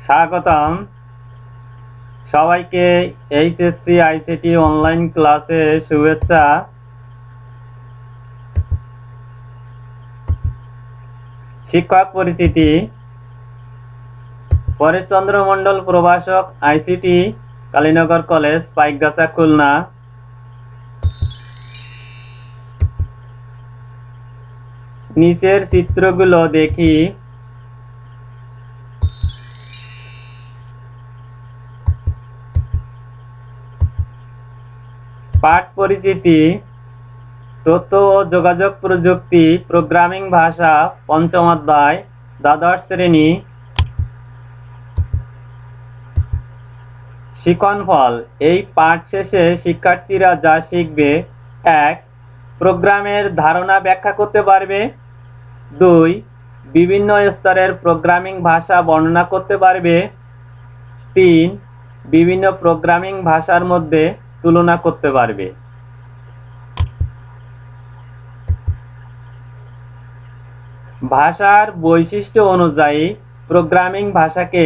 স্বাগতম সবাইকে HSC ICT online ক্লাসে শুভেচ্ছা। শিক্ষক পরিচিতি। পরেশচন্দ্র মণ্ডল প্রভাষক, আইসিটি, কালীনগর কলেজ, পাইকগাছা, খুলনা। নিচের চিত্রগুলো দেখি। পাঠ পরিচিতি। তথ্য ও যোগাযোগ প্রযুক্তি, প্রোগ্রামিং ভাষা, পঞ্চম অধ্যায়, দ্বাদশ শ্রেণী। শিক্ষণফল। এই পাঠ শেষে শিক্ষার্থীরা যা শিখবে: 1. প্রোগ্রামের ধারণা ব্যাখ্যা করতে পারবে। 2. বিভিন্ন স্তরের প্রোগ্রামিং ভাষা বর্ণনা করতে পারবে। 3. বিভিন্ন প্রোগ্রামিং ভাষার মধ্যে তুলনা করতে পারবে। ভাষার বৈশিষ্ট্য অনুযায়ী প্রোগ্রামিং ভাষাকে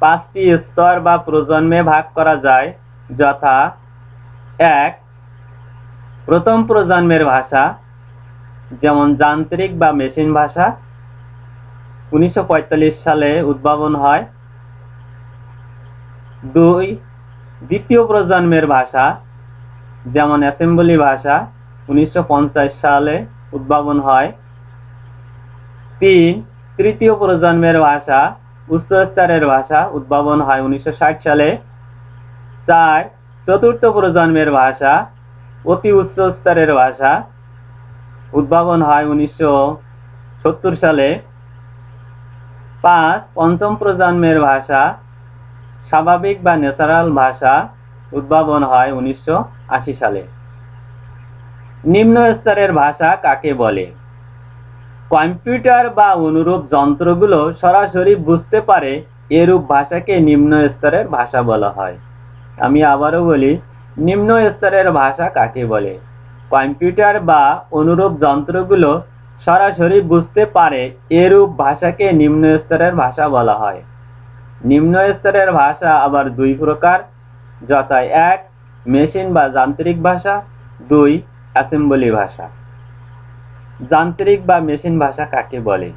5টি স্তর বা প্রজন্মে ভাগ করা যায়, যথা: 1. প্রথম প্রজন্মের ভাষা, যেমন যান্ত্রিক বা মেশিন ভাষা, 1945 সালে উদ্ভাবন হয়। 2. দ্বিতীয় প্রজন্মের ভাষা, যেমন অ্যাসেম্বলি ভাষা, 1950 সালে উদ্ভাবন হয়। 3. তৃতীয় প্রজন্মের ভাষা, উচ্চ স্তরের ভাষা, উদ্ভাবন হয় 1960 সালে। 4. চতুর্থ প্রজন্মের ভাষা, অতি উচ্চ স্তরের ভাষা, উদ্ভাবন হয় 1970 সালে। 5. পঞ্চম প্রজন্মের ভাষা, স্বাভাবিক বা ন্যাচারাল ভাষা, উদ্ভাবন হয় 1980 সালে। নিম্ন স্তরের ভাষা কাকে বলে? কম্পিউটার বা অনুরূপ যন্ত্রগুলো সরাসরি বুঝতে পারে এরূপ ভাষাকে নিম্ন স্তরের ভাষা বলা হয়। আমি আবারও বলি, নিম্ন স্তরের ভাষা কাকে বলে? কম্পিউটার বা অনুরূপ যন্ত্রগুলো সরাসরি বুঝতে পারে এরূপ ভাষাকে নিম্ন স্তরের ভাষা বলা হয়। নিম্ন স্তরের ভাষা আবার দুই প্রকার, যথা: 1. মেশিন বা যান্ত্রিক ভাষা, 2. অ্যাসেম্বলি ভাষা। যান্ত্রিক বা মেশিন ভাষা কাকে বলে?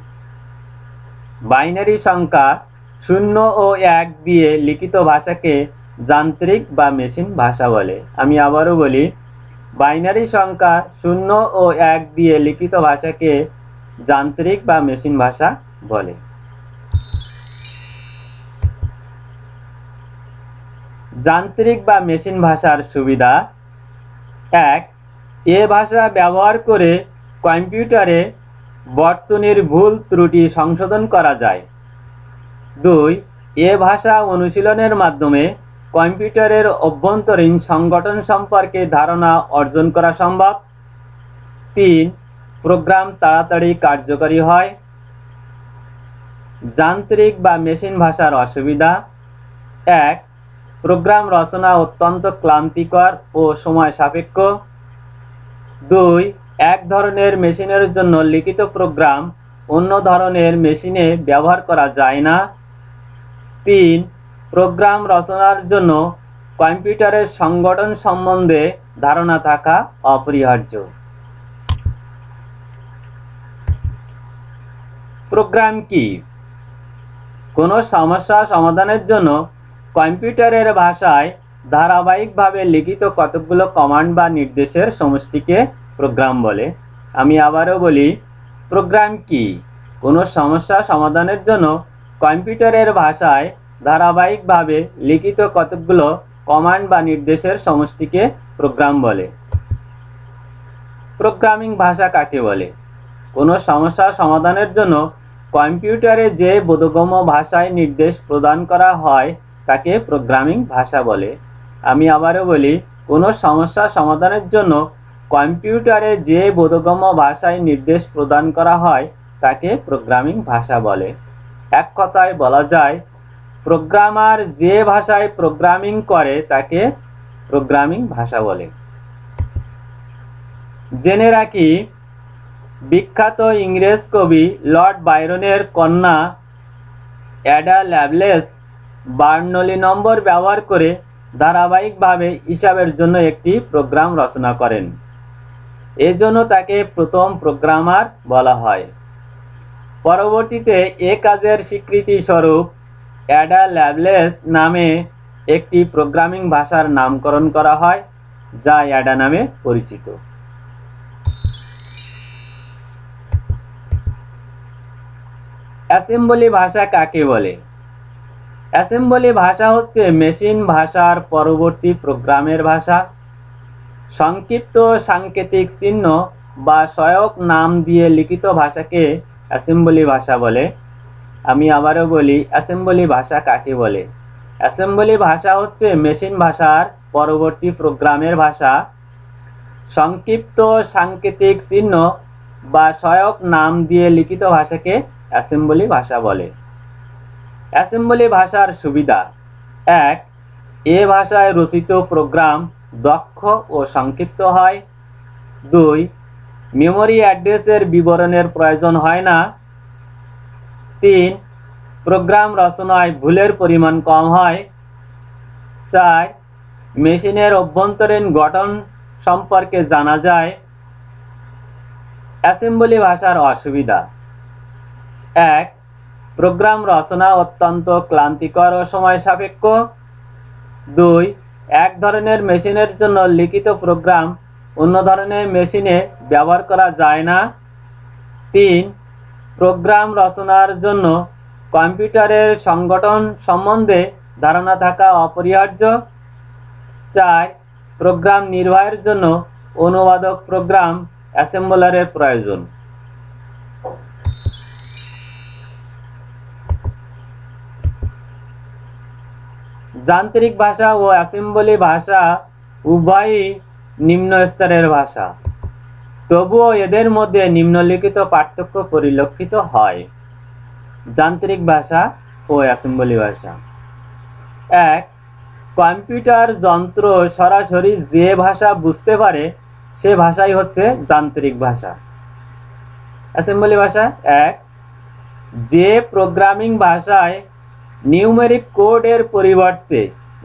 বাইনারি সংখ্যা 0 ও 1 দিয়ে লিখিত ভাষাকে যান্ত্রিক বা মেশিন ভাষা বলে। আমি আবারও বলি, বাইনারি সংখ্যা 0 ও 1 দিয়ে লিখিত ভাষাকে যান্ত্রিক বা মেশিন ভাষা বলে। যান্ত্রিক বা মেশিন ভাষার সুবিধা: 1. এ ভাষা ব্যবহার করে কম্পিউটারে বর্তনীর ভুল ত্রুটি সংশোধন করা যায়। 2. এ ভাষা অনুশীলনের মাধ্যমে কম্পিউটারের অভ্যন্তরীণ সংগঠন সম্পর্কে ধারণা অর্জন করা সম্ভব। 3. প্রোগ্রাম তাড়াতাড়ি কার্যকরী হয়। যান্ত্রিক বা মেশিন ভাষার অসুবিধা: 1. প্রোগ্রাম রচনা অত্যন্ত ক্লান্তিকর ও সময় সাপেক্ষ। 2. এক ধরনের মেশিনের জন্য লিখিত প্রোগ্রাম অন্য ধরনের মেশিনে ব্যবহার করা যায় না। 3. প্রোগ্রাম রচনার জন্য কম্পিউটারের সংগঠন সম্বন্ধে ধারণা থাকা অপরিহার্য। প্রোগ্রাম কি? কোনো সমস্যা সমাধানের জন্য কম্পিউটারের ভাষায় ধারাবাহিকভাবে লিখিত কতকগুলো কমান্ড বা নির্দেশের সমষ্টিকে প্রোগ্রাম বলে। আমি আবারও বলি, প্রোগ্রাম কি? কোনো সমস্যা সমাধানের জন্য কম্পিউটারের ভাষায় ধারাবাহিকভাবে লিখিত কতকগুলো কমান্ড বা নির্দেশের সমষ্টিকে প্রোগ্রাম বলে। প্রোগ্রামিং ভাষা কাকে বলে? কোনো সমস্যা সমাধানের জন্য কম্পিউটারে যে বোধগম্য ভাষায় নির্দেশ প্রদান করা হয় তাকে প্রোগ্রামিং ভাষা বলে। আমি আবারও বলি, কোনো সমস্যা সমাধানের জন্য কম্পিউটারে যে বোধগম্য ভাষায় নির্দেশ প্রদান করা হয় তাকে প্রোগ্রামিং ভাষা বলে। এক কথায় বলা যায়, প্রোগ্রামার যে ভাষায় প্রোগ্রামিং করে তাকে প্রোগ্রামিং ভাষা বলে। জেনে রাখি, বিখ্যাত ইংরেজ কবি লর্ড বায়রনের কন্যা অ্যাডা লাভলেস বার্নলি নম্বর ব্যবহার করে ধারাবাহিকভাবে হিসাবের জন্য একটি প্রোগ্রাম রচনা করেন। এজন্য তাকে প্রথম প্রোগ্রামার বলা হয়। পরবর্তীতে এ কাজের স্বীকৃতি স্বরূপ অ্যাডা লাভলেস নামে একটি প্রোগ্রামিং ভাষার নামকরণ করা হয়, যা অ্যাডা নামে পরিচিত। অ্যাসেম্বলি ভাষা কাকে বলে? অ্যাসেম্বলি ভাষা হচ্ছে মেশিন ভাষার পরবর্তী প্রোগ্রামের ভাষা। সংক্ষিপ্ত সাংকেতিক চিহ্ন বা সহায়ক নাম দিয়ে লিখিত ভাষাকে অ্যাসেম্বলি ভাষা বলে। আমি আবারও বলি, অ্যাসেম্বলি ভাষা কাকে বলে? অ্যাসেম্বলি ভাষা হচ্ছে মেশিন ভাষার পরবর্তী প্রোগ্রামের ভাষা। সংক্ষিপ্ত সাংকেতিক চিহ্ন বা সহায়ক নাম দিয়ে লিখিত ভাষাকে অ্যাসেম্বলি ভাষা বলে। অ্যাসেম্বলি ভাষার সুবিধা: 1. এ ভাষায় রচিত প্রোগ্রাম দক্ষ ও সংক্ষিপ্ত হয়। 2. মেমরি অ্যাড্রেসের বিবরণের প্রয়োজন হয় না। 3. প্রোগ্রাম রচনায় ভুলের পরিমাণ কম হয়। 4. মেশিনের অভ্যন্তরীণ গঠন সম্পর্কে জানা যায়। অ্যাসেম্বলি ভাষার অসুবিধা: 1. প্রোগ্রাম রচনা অত্যন্ত ক্লান্তিকর ও সময় সাপেক্ষ। 2. এক ধরনের মেশিনের জন্য লিখিত প্রোগ্রাম অন্য ধরনের মেশিনে ব্যবহার করা যায় না। 3. প্রোগ্রাম রচনার জন্য কম্পিউটারের সংগঠন সম্বন্ধে ধারণা থাকা অপরিহার্য। 4. প্রোগ্রাম নির্বাহের জন্য অনুবাদক প্রোগ্রাম অ্যাসেম্বলারের প্রয়োজন। যান্ত্রিক ভাষা ও অ্যাসেম্বলি ভাষা উভয়ই নিম্ন স্তরের ভাষা, তবুও এদের মধ্যে নিম্নলিখিত পার্থক্য পরিলক্ষিত হয়। যান্ত্রিক ভাষা ও অ্যাসেম্বলি ভাষা: 1. কম্পিউটার যন্ত্র সরাসরি যে ভাষা বুঝতে পারে সে ভাষাই হচ্ছে যান্ত্রিক ভাষা। অ্যাসেম্বলি ভাষা: 1. যে প্রোগ্রামিং ভাষায় নিউমেরিক কোডের পরিবর্তে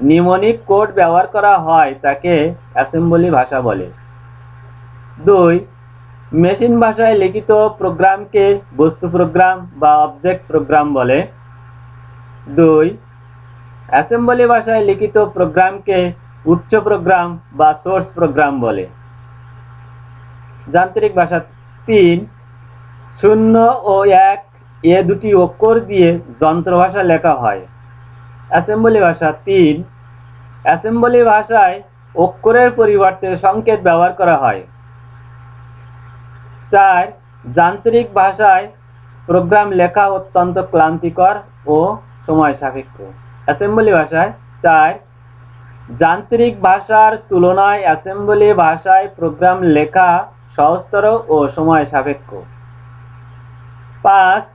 নিমোনিক কোড ব্যবহার করা হয় তাকে অ্যাসেম্বলি ভাষা বলে। 2. মেশিন ভাষায় লিখিত প্রোগ্রামকে বস্তু প্রোগ্রাম বা অবজেক্ট প্রোগ্রাম বলে। 2. অ্যাসেম্বলি ভাষায় লিখিত প্রোগ্রামকে উচ্চ প্রোগ্রাম বা সোর্স প্রোগ্রাম বলে। যান্ত্রিক ভাষা: 3. 0 ও 1 এ দুটি অক্ষর দিয়ে যন্ত্র ভাষা লেখা হয়। অ্যাসেম্বলি ভাষা: 3. অ্যাসেম্বলি ভাষায় অক্ষরের পরিবর্তে সংকেত ব্যবহার করা হয়। 4. যান্ত্রিক ভাষায় প্রোগ্রাম লেখা অত্যন্ত ক্লান্তিকর ও সময় সাপেক্ষ। অ্যাসেম্বলি ভাষায়: 4. যান্ত্রিক ভাষার তুলনায় অ্যাসেম্বলি ভাষায় প্রোগ্রাম লেখা সহজতর ও সময় সাপেক্ষ। 5.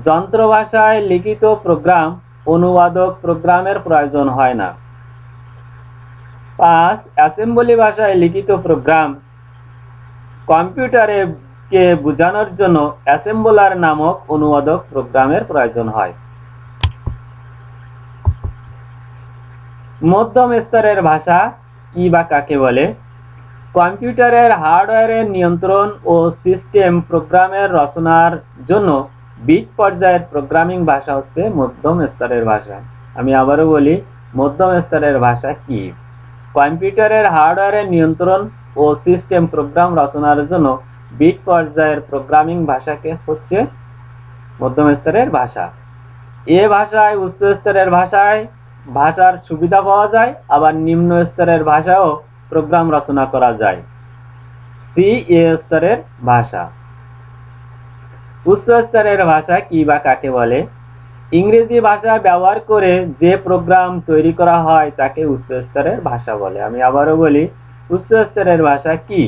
যন্ত্র ভাষায় লিখিত প্রোগ্রাম অনুবাদক প্রোগ্রামের প্রয়োজন হয় না। 5. অ্যাসেম্বলি ভাষায় লিখিত প্রোগ্রাম কম্পিউটারে কে বোঝানোর জন্য অ্যাসেম্বলার নামক অনুবাদক প্রোগ্রামের প্রয়োজন হয়। মধ্যম স্তরের ভাষা কি বা কাকে বলে? কম্পিউটারের হার্ডওয়্যারের নিয়ন্ত্রণ ও সিস্টেম প্রোগ্রামের রচনার জন্য বিট পর্যায়ের প্রোগ্রামিং ভাষা হচ্ছে মধ্যম স্তরের ভাষা। আমি আবারও বলি, মধ্যম স্তরের ভাষা কি? কম্পিউটারের হার্ডওয়্যারের নিয়ন্ত্রণ ও সিস্টেম প্রোগ্রাম রচনার জন্য বিট পর্যায়ের প্রোগ্রামিং ভাষাকে হচ্ছে মধ্যম স্তরের ভাষা। এ ভাষায় উচ্চ স্তরের ভাষার সুবিধা পাওয়া যায়, আবার নিম্ন স্তরের ভাষাও প্রোগ্রাম রচনা করা যায়। সি এ স্তরের ভাষা। উচ্চ স্তরের ভাষা কি বা কাকে বলে? ইংরেজি ভাষা ব্যবহার করে যে প্রোগ্রাম তৈরি করা হয় তাকে উচ্চ স্তরের ভাষা বলে। আমি আবারও বলি, উচ্চ স্তরের ভাষা কি?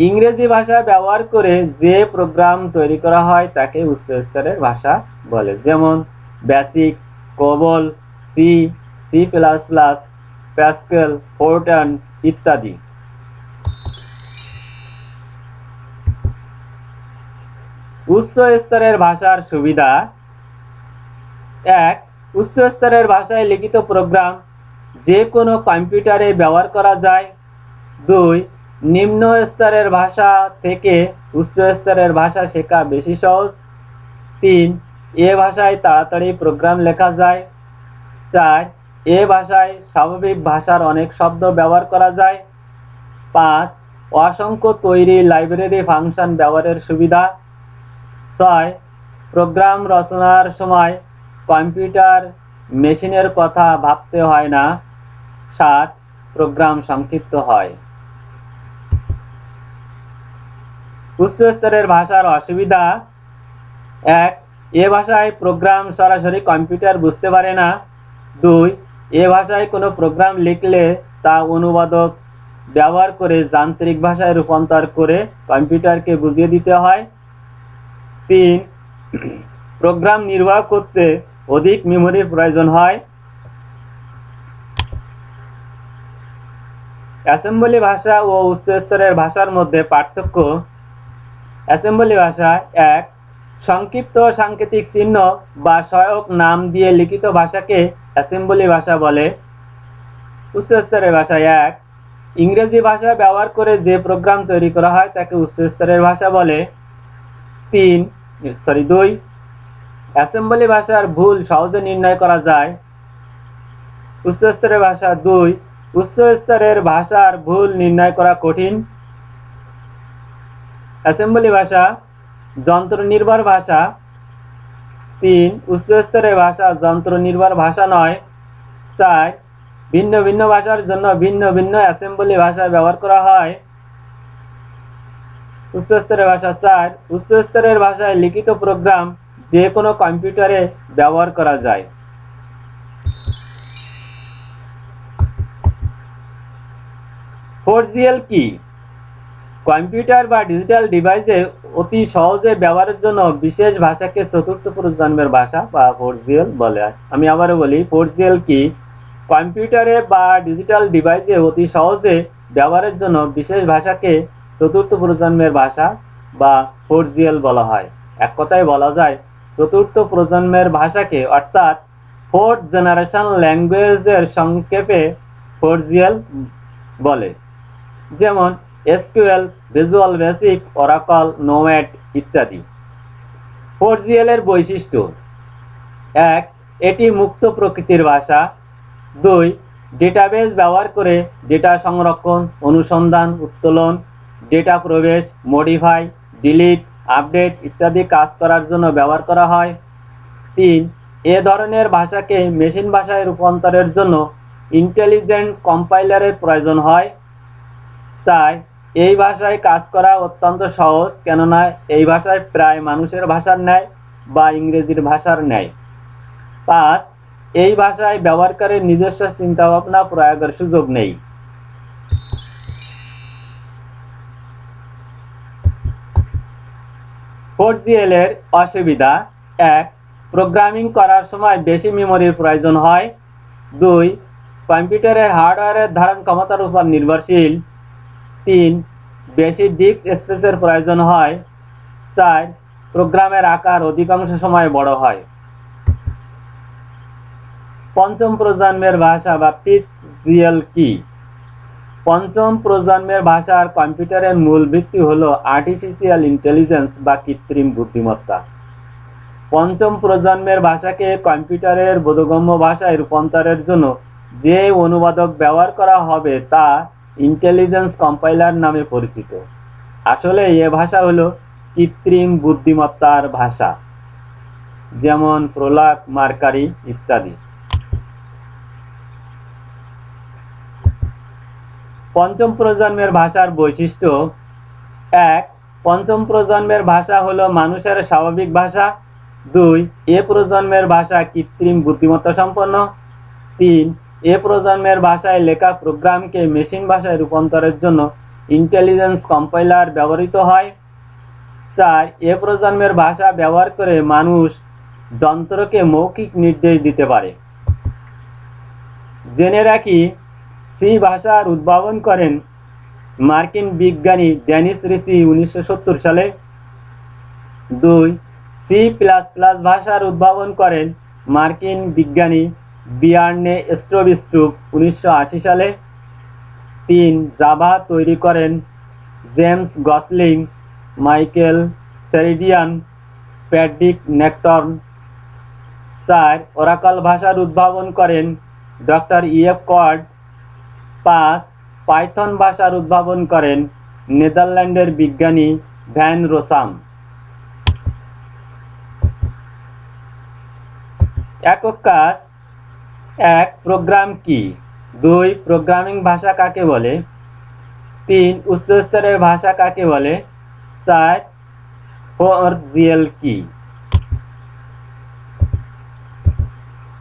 ইংরেজি ভাষা ব্যবহার করে যে প্রোগ্রাম তৈরি করা হয় তাকে উচ্চ স্তরের ভাষা বলে, যেমন BASIC, COBOL, C, C plus plus, Pascal, Fortran ইত্যাদি। উচ্চ স্তরের ভাষার সুবিধা: 1. উচ্চ স্তরের ভাষায় লিখিত প্রোগ্রাম যে কোনো কম্পিউটারে ব্যবহার করা যায়। 2. নিম্ন স্তরের ভাষা থেকে উচ্চ স্তরের ভাষা শেখা বেশি সহজ। 3. এ ভাষায় তাড়াতাড়ি প্রোগ্রাম লেখা যায়। 4. এ ভাষায় স্বাভাবিক ভাষার অনেক শব্দ ব্যবহার করা যায়। 5. অসংখ্য তৈরি লাইব্রেরি ফাংশন ব্যবহারের সুবিধা। 6. প্রোগ্রাম রচনার সময় কম্পিউটার মেশিনের কথা ভাবতে হয় না। 7. প্রোগ্রাম সংক্ষিপ্ত হয়। উচ্চ স্তরের ভাষার অসুবিধা: 1. এ ভাষায় প্রোগ্রাম সরাসরি কম্পিউটার বুঝতে পারে না। 2. এ ভাষায় কোনো প্রোগ্রাম লিখলে তা অনুবাদক ব্যবহার করে যান্ত্রিক ভাষায় রূপান্তর করে কম্পিউটারকে বুঝিয়ে দিতে হয়। 3. প্রোগ্রাম নির্বাহ করতে অধিক মেমরির প্রয়োজন হয়। অ্যাসেম্বলি ভাষা ও উচ্চ স্তরের ভাষার মধ্যে পার্থক্য: অ্যাসেম্বলি ভাষা: 1. সংক্ষিপ্ত সাংকেতিক চিহ্ন বা সহায়ক নাম দিয়ে লিখিত ভাষাকে অ্যাসেম্বলি ভাষা বলে। উচ্চ স্তরের ভাষা: 1. ইংরেজি ভাষা ব্যবহার করে যে প্রোগ্রাম তৈরি করা হয় তাকে উচ্চ স্তরের ভাষা বলে। 2. অ্যাসেম্বলি ভাষার ভুল সহজে নির্ণয় করা যায়। উচ্চ স্তরের ভাষা: 2. উচ্চ স্তরের ভাষার ভুল নির্ণয় করা কঠিন। অ্যাসেম্বলি ভাষা যন্ত্র নির্ভর ভাষা। 3. উচ্চ স্তরের ভাষা যন্ত্র নির্ভর ভাষা নয়। 4. ভিন্ন ভিন্ন ভাষার জন্য ভিন্ন ভিন্ন অ্যাসেম্বলি ভাষা ব্যবহার করা হয়। উচ্চ স্তরের ভাষা 4. উচ্চ স্তরের ভাষায় লিখিত প্রোগ্রাম যে কোনো কম্পিউটারে ব্যবহার করা যায়। ফোরজিএল কি? কম্পিউটার বা ডিজিটাল ডিভাইসে অতি সহজে ব্যবহারের জন্য বিশেষ ভাষাকে চতুর্থ প্রজন্মের ভাষা বা ফোরজিএল বলে। আমি আবারও বলি, ফোরজিএল কি? কম্পিউটারে বা ডিজিটাল ডিভাইসে অতি সহজে ব্যবহারের জন্য বিশেষ ভাষাকে চতুর্থ প্রজন্মের ভাষা বা ফোরজিএল বলা হয়। এক কথায় বলা যায় চতুর্থ প্রজন্মের ভাষাকে, অর্থাৎ ফোর্থ জেনারেশন ল্যাঙ্গুয়েজের সংক্ষেপে ফোরজিএল বলে। যেমন SQL, visual basic, oracle, nomad ইত্যাদি। ফোরজিএল এর বৈশিষ্ট্য: 1. এটি মুক্ত প্রকৃতির ভাষা। 2. ডেটাবেস ব্যবহার করে ডেটা সংরক্ষণ, অনুসন্ধান, উত্তোলন, ডেটা প্রবেশ, মডিফাই, ডিলিট, আপডেট ইত্যাদি কাজ করার জন্য ব্যবহার করা হয়। 3. এ ধরনের ভাষাকে মেশিন ভাষায় রূপান্তরের জন্য ইন্টেলিজেন্ট কম্পাইলারের প্রয়োজন হয়। 4. এই ভাষায় কাজ করা অত্যন্ত সহজ, কেননা এই ভাষায় প্রায় মানুষের ভাষার ন্যায় বা ইংরেজির ভাষার ন্যায়। 5. এই ভাষায় ব্যবহারকারীর নিজস্ব চিন্তাভাবনা প্রয়োগের সুযোগ নেই। ফোরজিএল এর অসুবিধা: 1. প্রোগ্রামিং করার সময় বেশি মেমরির প্রয়োজন হয়। 2. কম্পিউটারের হার্ডওয়্যারের ধারণ ক্ষমতার উপর নির্ভরশীল। 3. বেশি ডিস্ক স্পেসের প্রয়োজন হয়। 4. প্রোগ্রামের আকার অধিকাংশ সময় বড় হয়। পঞ্চম প্রজন্মের ভাষা বা পিজিএল কি? পঞ্চম প্রজন্মের ভাষার কম্পিউটারের মূল ভিত্তি হলো আর্টিফিশিয়াল ইন্টেলিজেন্স বা কৃত্রিম বুদ্ধিমত্তা। পঞ্চম প্রজন্মের ভাষাকে কম্পিউটারের বোধগম্য ভাষায় রূপান্তরের জন্য যে অনুবাদক ব্যবহার করা হবে তা ইন্টেলিজেন্স কম্পাইলার নামে পরিচিত। আসলে এ ভাষা হলো কৃত্রিম বুদ্ধিমত্তার ভাষা, যেমন প্রোলাগ, মার্কারি ইত্যাদি। পঞ্চম প্রজন্মের ভাষার বৈশিষ্ট্য: 1. পঞ্চম প্রজন্মের ভাষা হলো মানুষের স্বাভাবিক ভাষা। 2. এ প্রজন্মের ভাষা কৃত্রিম বুদ্ধিমত্তা সম্পন্ন। 3. এ প্রজন্মের ভাষায় লেখা প্রোগ্রামকে মেশিন ভাষায় রূপান্তরের জন্য ইন্টেলিজেন্স কম্পাইলার ব্যবহৃত হয়। 4. এ প্রজন্মের ভাষা ব্যবহার করে মানুষ যন্ত্রকে মৌখিক নির্দেশ দিতে পারে। জেনে রাখি, সি ভাষার উদ্ভাবন করেন মার্কিন বিজ্ঞানী ডেনিস রিচি 1970 সালে। 2. সি++ ভাষার উদ্ভাবন করেন মার্কিন বিজ্ঞানী বিয়ার্নে স্ট্রোবিস্ট্রুপ 1980 সালে। 3 জাভা তৈরি করেন James Gosling, Michael Sheridan, Patrick Naughton. 4 Oracle ভাষার উদ্ভাবন করেন ডক্টর ইএফ কড। 5 পাইথন ভাষার উদ্ভাবন করেন নেদারল্যান্ডের বিজ্ঞানী ভ্যান রোসাম। একক কাজ। 1 প্রোগ্রাম কি? 2 প্রোগ্রামিং ভাষা কাকে বলে? 3 উচ্চ স্তরের ভাষা কাকে বলে? 4 4GL কি?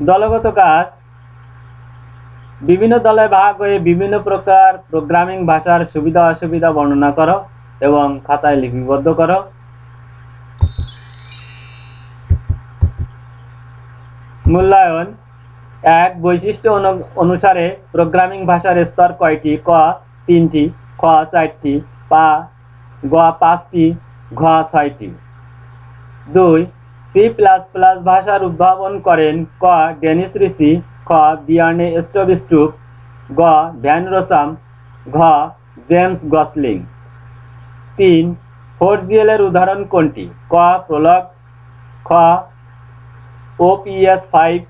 দলগত কাজ। বিভিন্ন দলে ভাগ হয়ে বিভিন্ন প্রকার প্রোগ্রামিং ভাষার সুবিধা অসুবিধা বর্ণনা করো এবং খাতায় লিপিবদ্ধ করো। মূল্যায়ন। 1 বৈশিষ্ট্য অনুসারে প্রোগ্রামিং ভাষার স্তর কয়টি? ক 3টি, খ 4টি, গ 5টি, ঘ 6টি। 2 সি প্লাস প্লাস ভাষার উদ্ভাবন করেন ক ডেনিস রিসি, খ বিয়ার্নে স্ট্রোবিস্ট্রুপ, গ ভ্যান রোসাম, ঘ জেমস গসলিং। 3 4GL এর উদাহরণ কোনটি? ক প্রলগ, খ OPS 5,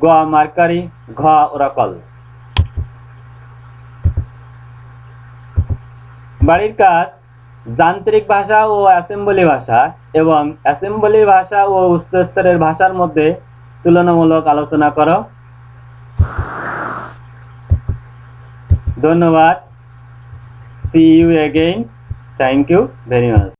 গ মার্কারি, ঘ ওরাকল। বাড়ির কাজ। যান্ত্রিক ভাষা ও অ্যাসেম্বলি ভাষা এবং অ্যাসেম্বলি ভাষা ও উচ্চ স্তরের ভাষার মধ্যে তুলনামূলক আলোচনা করো। ধন্যবাদ। See you again. Thank you very much.